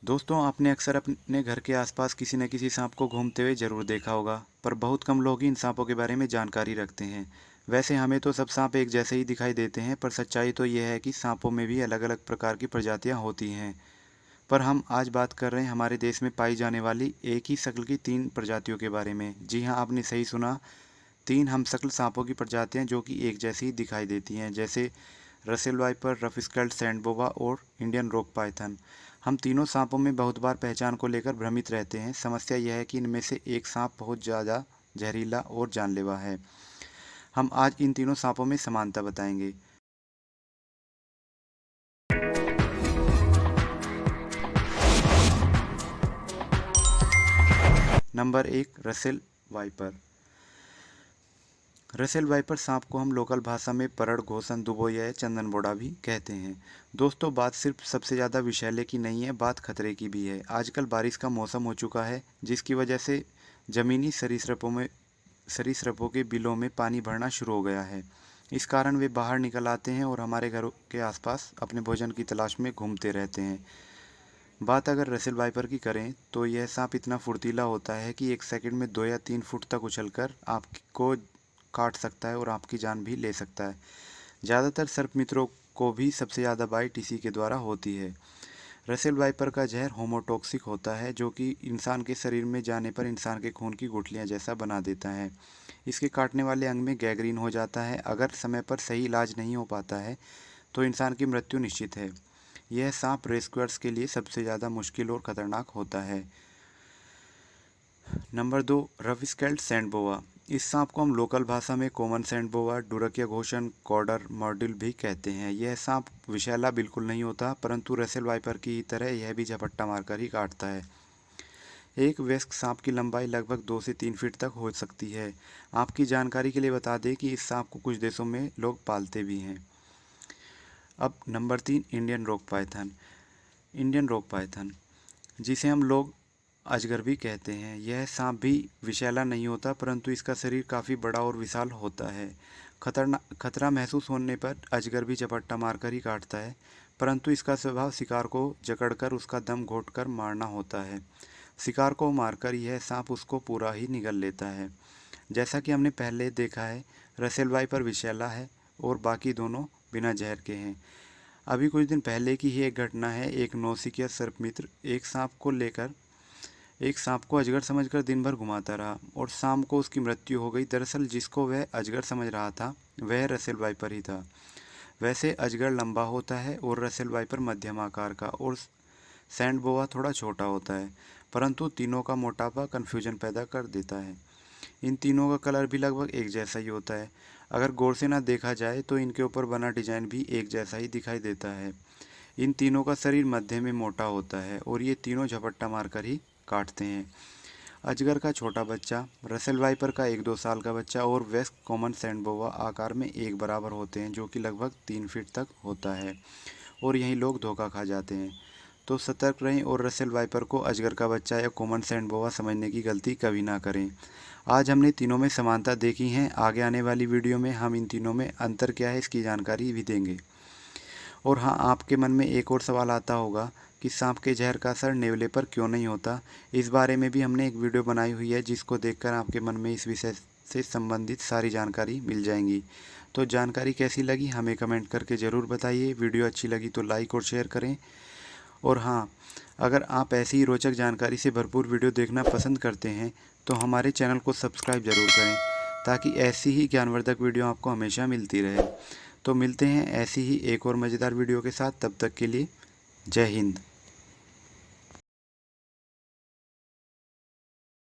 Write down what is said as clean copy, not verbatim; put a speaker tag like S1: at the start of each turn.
S1: दोस्तों, आपने अक्सर अपने घर के आसपास किसी न किसी सांप को घूमते हुए ज़रूर देखा होगा, पर बहुत कम लोग ही इन सांपों के बारे में जानकारी रखते हैं। वैसे हमें तो सब सांप एक जैसे ही दिखाई देते हैं, पर सच्चाई तो यह है कि सांपों में भी अलग अलग प्रकार की प्रजातियां होती हैं। पर हम आज बात कर रहे हैं हमारे देश में पाई जाने वाली एक ही शक्ल की 3 प्रजातियों के बारे में। जी हाँ, आपने सही सुना, 3 हमशक्ल सांपों की प्रजातियां जो कि एक जैसी ही दिखाई देती हैं, जैसे रसेल वाइपर, रफ स्कल्ड सैंड बोवा और इंडियन रॉक पाइथन। हम तीनों सांपों में बहुत बार पहचान को लेकर भ्रमित रहते हैं। समस्या यह है कि इनमें से एक सांप बहुत ज़्यादा जहरीला और जानलेवा है। हम आज इन तीनों सांपों में समानता बताएंगे। Number 1, Russell viper. Russell viper सांप को हम लोकल भाषा में परड़ घोसन दुबोया या चंदन बोड़ा भी कहते हैं। दोस्तों, बात सिर्फ सबसे ज़्यादा विषैले की नहीं है, बात खतरे की भी है। आजकल बारिश का मौसम हो चुका है, जिसकी वजह से ज़मीनी सरीसृपों के बिलों में पानी भरना शुरू हो गया है। इस कारण वे बाहर निकल आते हैं और हमारे घरों के आसपास अपने भोजन की तलाश में घूमते रहते हैं। बात अगर रसेल वाइपर की करें तो यह सांप इतना फुर्तीला होता है कि 1 सेकंड में 2 या 3 फुट तक उछलकर आपको काट सकता है और आपकी जान भी ले सकता है। ज़्यादातर सर्प मित्रों को भी सबसे ज़्यादा बाइट इसी के द्वारा होती है। रसेल वाइपर का जहर होमोटॉक्सिक होता है, जो कि इंसान के शरीर में जाने पर इंसान के खून की गुठलियां जैसा बना देता है। इसके काटने वाले अंग में गैंग्रीन हो जाता है। अगर समय पर सही इलाज नहीं हो पाता है तो इंसान की मृत्यु निश्चित है। यह सांप रेस्क्यूअर्स के लिए सबसे ज़्यादा मुश्किल और ख़तरनाक होता है। नंबर 2, रफ स्केल्ड सैंड बोआ। इस सांप को हम लोकल भाषा में कॉमन सैंड बोआ, डुरकिया घोषण, कॉडर मॉर्डिल भी कहते हैं। यह सांप विषैला बिल्कुल नहीं होता, परंतु रसेल वाइपर की तरह यह भी झपट्टा मारकर ही काटता है। एक वयस्क सांप की लंबाई लगभग 2 से 3 फीट तक हो सकती है। आपकी जानकारी के लिए बता दें कि इस सांप को कुछ देशों में लोग पालते भी हैं। अब number 3, Indian rock Python. Indian rock Python, जिसे हम लोग अजगर भी कहते हैं, यह सांप भी विषैला नहीं होता, परंतु इसका शरीर काफ़ी बड़ा और विशाल होता है। खतरा महसूस होने पर अजगर भी झपट्टा मारकर ही काटता है, परंतु इसका स्वभाव शिकार को जकड़कर उसका दम घोंटकर मारना होता है। शिकार को मारकर यह सांप उसको पूरा ही निगल लेता है। जैसा कि हमने पहले देखा है, रसेल वाइपर विषैला है और बाकी दोनों बिना जहर के हैं। अभी कुछ दिन पहले की ही एक घटना है। एक नौसिखिया सर्पमित्र एक सांप को अजगर समझकर दिन भर घुमाता रहा और शाम को उसकी मृत्यु हो गई। दरअसल जिसको वह अजगर समझ रहा था वह रसेल वाइपर ही था। वैसे अजगर लंबा होता है और रसेल वाइपर मध्यम आकार का और सैंड बोआ थोड़ा छोटा होता है, परंतु तीनों का मोटापा कन्फ्यूजन पैदा कर देता है। इन तीनों का कलर भी लगभग एक जैसा ही होता है। अगर गौर से ना देखा जाए तो इनके ऊपर बना डिजाइन भी एक जैसा ही दिखाई देता है। इन तीनों का शरीर मध्य में मोटा होता है और ये तीनों झपट्टा मारकर ही काटते हैं। अजगर का छोटा बच्चा, रसेल वाइपर का 1-2 साल का बच्चा और वेस्ट कॉमन सैंड बोआ आकार में एक बराबर होते हैं, जो कि लगभग 3 फीट तक होता है और यही लोग धोखा खा जाते हैं। तो सतर्क रहें और रसेल वाइपर को अजगर का बच्चा या कॉमन सैंड बोआ समझने की गलती कभी ना करें। आज हमने तीनों में समानता देखी है। आगे आने वाली वीडियो में हम इन तीनों में अंतर क्या है इसकी जानकारी भी देंगे। और हाँ, आपके मन में एक और सवाल आता होगा कि सांप के जहर का असर नेवले पर क्यों नहीं होता। इस बारे में भी हमने एक वीडियो बनाई हुई है, जिसको देखकर आपके मन में इस विषय से संबंधित सारी जानकारी मिल जाएंगी। तो जानकारी कैसी लगी हमें कमेंट करके ज़रूर बताइए। वीडियो अच्छी लगी तो लाइक और शेयर करें। और हाँ, अगर आप ऐसी ही रोचक जानकारी से भरपूर वीडियो देखना पसंद करते हैं तो हमारे चैनल को सब्सक्राइब ज़रूर करें, ताकि ऐसी ही ज्ञानवर्धक वीडियो आपको हमेशा मिलती रहे। तो मिलते हैं ऐसी ही एक और मज़ेदार वीडियो के साथ। तब तक के लिए जय हिंद।